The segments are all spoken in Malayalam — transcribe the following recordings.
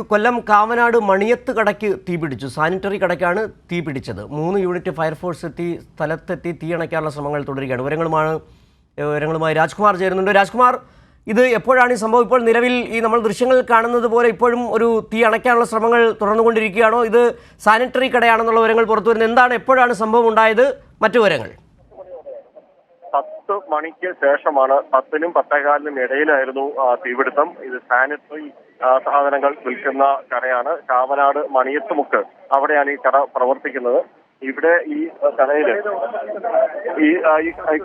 കൊല്ലം കാവനാട് മണിയത്ത് കടയ്ക്ക് തീപിടിച്ചു. സാനിറ്ററി കടയ്ക്കാണ് തീപിടിച്ചത്. 3 യൂണിറ്റ് ഫയർഫോഴ്സ് എത്തി സ്ഥലത്തെത്തി തീയണയ്ക്കാനുള്ള ശ്രമങ്ങൾ തുടരുകയാണ്. വിവരങ്ങളുമായി രാജ്കുമാർ ചേരുന്നുണ്ട്. രാജ്കുമാർ, ഇത് എപ്പോഴാണ് ഈ സംഭവം? ഇപ്പോൾ നിലവിൽ നമ്മൾ ദൃശ്യങ്ങൾ കാണുന്നത് പോലെ ഇപ്പോഴും ഒരു തീ അണയ്ക്കാനുള്ള ശ്രമങ്ങൾ തുടർന്നുകൊണ്ടിരിക്കുകയാണോ? ഇത് സാനിറ്ററി കടയാണെന്നുള്ള വിവരങ്ങൾ പുറത്തു വരുന്നത്. എന്താണ്, എപ്പോഴാണ് സംഭവം ഉണ്ടായത്? മറ്റു വിവരങ്ങൾ? 10 മണിക്ക് ശേഷമാണ്. 10-നും 10:15-നും ഇടയിലായിരുന്നു തീപിടുത്തം. ഇത് സാനിറ്ററി സാധനങ്ങൾ വിൽക്കുന്ന കടയാണ്. കാവനാട് മണിയത്തുമുക്ക്, അവിടെയാണ് ഈ കട പ്രവർത്തിക്കുന്നത്. ഇവിടെ ഈ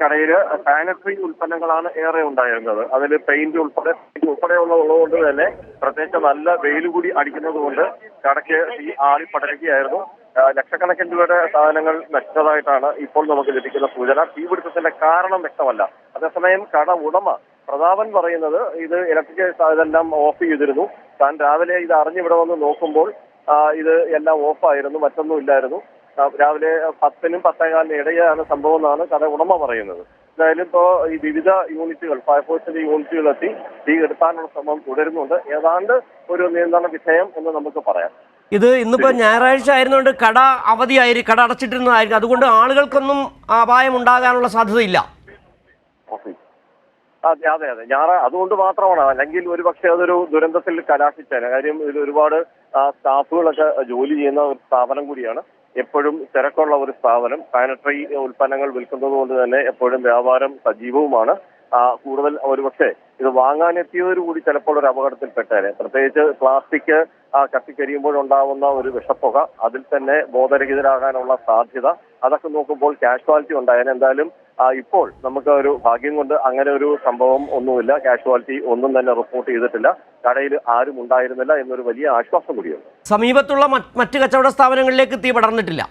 കടയില് സാനിറ്ററി ഉൽപ്പന്നങ്ങളാണ് ഏറെ ഉണ്ടായിരുന്നത്. അതിൽ പെയിന്റ് ഉൾപ്പെടെയുള്ളതുകൊണ്ട് തന്നെ പ്രത്യേകിച്ച് നല്ല വെയിൽ കൂടി അടിക്കുന്നത് കൊണ്ട് കടയ്ക്ക് ഈ ആളിപ്പടരുകയായിരുന്നു. ലക്ഷക്കണക്കിന് രൂപയുടെ സാധനങ്ങൾ നശിച്ചതായിട്ടാണ് ഇപ്പോൾ നമുക്ക് ലഭിക്കുന്ന സൂചന. തീപിടുത്തത്തിന്റെ കാരണം വ്യക്തമല്ല. അതേസമയം കട ഉടമ പ്രതാപൻ പറയുന്നത് ഇത് ഇലക്ട്രിക് ഇതെല്ലാം ഓഫ് ചെയ്തിരുന്നു. താൻ രാവിലെ ഇത് അറിഞ്ഞിവിടെ വന്ന് നോക്കുമ്പോൾ ഇത് എല്ലാം ഓഫായിരുന്നു, മറ്റൊന്നും ഇല്ലായിരുന്നു. രാവിലെ 10-നും 10:15-നും ഇടയിലാണ് സംഭവം എന്നാണ് കട ഉടമ പറയുന്നത്. എന്തായാലും ഇപ്പോൾ ഈ വിവിധ യൂണിറ്റുകൾ, ഫയർഫോഴ്സിന്റെ യൂണിറ്റുകളെത്തി തീ കെടുത്താനുള്ള ശ്രമം തുടരുന്നുണ്ട്. ഏതാണ്ട് ഒരു നിയന്ത്രണ വിധേയം എന്ന് നമുക്ക് പറയാം. ഇത് ഇന്നിപ്പോ ഞായറാഴ്ച ആയിരുന്നുകൊണ്ട് കട അവധിയായിരിക്കും, കട അടച്ചിട്ടിരുന്നതായിരിക്കും. അതുകൊണ്ട് ആളുകൾക്കൊന്നും അപായം ഉണ്ടാകാനുള്ള സാധ്യതയില്ല. അതെ, അതുകൊണ്ട് മാത്രമാണ്. അല്ലെങ്കിൽ ഒരു പക്ഷേ അതൊരു ദുരന്തത്തിൽ കലാശിച്ചേനെ. കാര്യം ഇത് ഒരുപാട് സ്റ്റാഫുകളൊക്കെ ജോലി ചെയ്യുന്ന ഒരു സ്ഥാപനം കൂടിയാണ്. എപ്പോഴും തിരക്കുള്ള ഒരു സ്ഥാപനം. സാനിറ്ററി ഉൽപ്പന്നങ്ങൾ വിൽക്കുന്നത് കൊണ്ട് തന്നെ എപ്പോഴും വ്യാപാരം സജീവവുമാണ്. കൂടുതൽ ഒരുപക്ഷെ ഇത് വാങ്ങാനെത്തിയവരുകൂടി ചിലപ്പോൾ ഒരു അപകടത്തിൽപ്പെട്ടേനെ. പ്രത്യേകിച്ച് പ്ലാസ്റ്റിക് കത്തിക്കരിയുമ്പോഴുണ്ടാവുന്ന ഒരു വിഷപ്പുക, അതിൽ തന്നെ ബോധരഹിതരാകാനുള്ള സാധ്യത, അതൊക്കെ നോക്കുമ്പോൾ കാഷ്വാലിറ്റി ഉണ്ടായേനെ. എന്തായാലും ഇപ്പോൾ നമുക്ക് ഒരു ഭാഗ്യം കൊണ്ട് അങ്ങനെ ഒരു സംഭവം ഒന്നുമില്ല. കാഷ്വാലിറ്റി ഒന്നും തന്നെ റിപ്പോർട്ട് ചെയ്തിട്ടില്ല. കടയിൽ ആരും ഉണ്ടായിരുന്നില്ല എന്നൊരു വലിയ ആശ്വാസം കൂടിയുണ്ട്. സമീപത്തുള്ള മറ്റ് കച്ചവട സ്ഥാപനങ്ങളിലേക്ക് തീ പടർന്നിട്ടില്ല?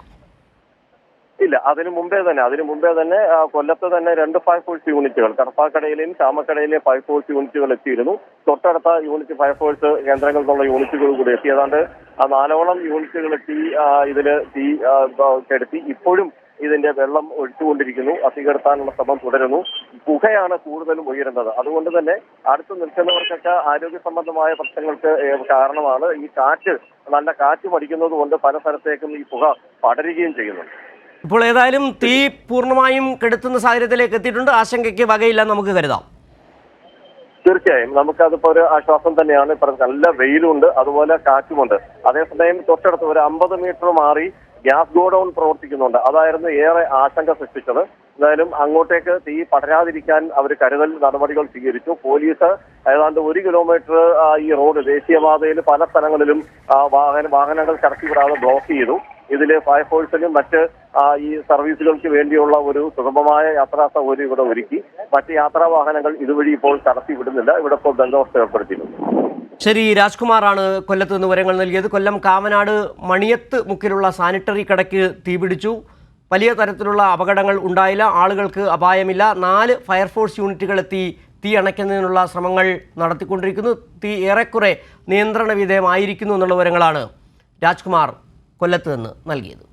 ഇല്ല, അതിനു മുമ്പേ തന്നെ കൊല്ലത്ത് തന്നെ 2 ഫയർഫോഴ്സ് യൂണിറ്റുകൾ, കടപ്പാക്കടയിലെയും ചാമക്കടയിലെയും ഫയർഫോഴ്സ് യൂണിറ്റുകൾ എത്തിയിരുന്നു. തൊട്ടടുത്ത യൂണിറ്റ് ഫയർഫോഴ്സ് കേന്ദ്രങ്ങളിൽ നിന്നുള്ള യൂണിറ്റുകൾ കൂടി എത്തി. ഏതാണ്ട് 4ഓളം യൂണിറ്റുകൾ എത്തി ഇതില് തീ കെടുത്തി. ഇപ്പോഴും ഇതിന്റെ വെള്ളം ഒഴിച്ചുകൊണ്ടിരിക്കുന്നു. തീ കെടുത്താനുള്ള ശ്രമം തുടരുന്നു. പുകയാണ് കൂടുതലും ഉയരുന്നത്. അതുകൊണ്ട് തന്നെ അടുത്ത് നിൽക്കുന്നവർക്കൊക്കെ ആരോഗ്യ സംബന്ധമായ പ്രശ്നങ്ങൾക്ക് കാരണമാണ്. ഈ നല്ല കാറ്റ് മടിക്കുന്നത് കൊണ്ട് പല സ്ഥലത്തേക്കും ഈ പുക പടരുകയും ചെയ്യുന്നുണ്ട്. ഇപ്പോൾ ഏതായാലും തീ പൂർണ്ണമായും കെടുത്തുന്ന സാഹചര്യത്തിലേക്ക് എത്തിയിട്ടുണ്ട്. ആശങ്കയ്ക്ക് വകയില്ലെന്ന് നമുക്ക് കരുതാം. തീർച്ചയായും നമുക്കതിപ്പോ ഒരു ആശ്വാസം തന്നെയാണ്. ഇപ്പൊ നല്ല വെയിലുണ്ട്, അതുപോലെ കാറ്റുമുണ്ട്. അതേസമയം തൊട്ടടുത്ത് ഒരു 50 മീറ്റർ മാറി ഗ്യാസ് ഗോഡൌൺ പ്രവർത്തിക്കുന്നുണ്ട്. അതായിരുന്നു ഏറെ ആശങ്ക സൃഷ്ടിച്ചത്. എന്തായാലും അങ്ങോട്ടേക്ക് തീ പടരാതിരിക്കാൻ അവർ കരുതൽ നടപടികൾ സ്വീകരിച്ചു. പോലീസ് ഏതാണ്ട് 1 കിലോമീറ്റർ ഈ റോഡ്, ദേശീയപാതയിൽ പല സ്ഥലങ്ങളിലും വാഹനങ്ങൾ കടത്തിവിടാതെ ബ്ലോക്ക് ചെയ്തു. ഇതില് ഫയർഫോഴ്സിനും മറ്റ് ഈ സർവീസുകൾക്ക് വേണ്ടിയുള്ള ഒരു സുഗമമായ യാത്രാ സൗകര്യം ഇവിടെ ഒരുക്കി. മറ്റ് യാത്രാ വാഹനങ്ങൾ ഇതുവഴി ഇപ്പോൾ കടത്തി വിടുന്നില്ല. ഇവിടെ ഇപ്പോൾ ബന്ദോബസ്ത് ഏർപ്പെടുത്തിയിട്ടുണ്ട്. ശരി, രാജ്കുമാറാണ് കൊല്ലത്ത് നിന്ന് വിവരങ്ങൾ നൽകിയത്. കൊല്ലം കാവനാട് മണിയത്ത് മുക്കിലുള്ള സാനിറ്ററി കടയ്ക്ക് തീപിടിച്ചു. വലിയ തരത്തിലുള്ള അപകടങ്ങൾ ഉണ്ടായില്ല, ആളുകൾക്ക് അപായമില്ല. 4 ഫയർഫോഴ്സ് യൂണിറ്റുകൾ എത്തി തീ അണയ്ക്കുന്നതിനുള്ള ശ്രമങ്ങൾ നടത്തിക്കൊണ്ടിരിക്കുന്നു. തീ ഏറെക്കുറെ നിയന്ത്രണ വിധേയമായിരിക്കുന്നു എന്നുള്ള വിവരങ്ങളാണ് രാജ്കുമാർ കൊല്ലത്ത് നിന്ന് നൽകിയത്.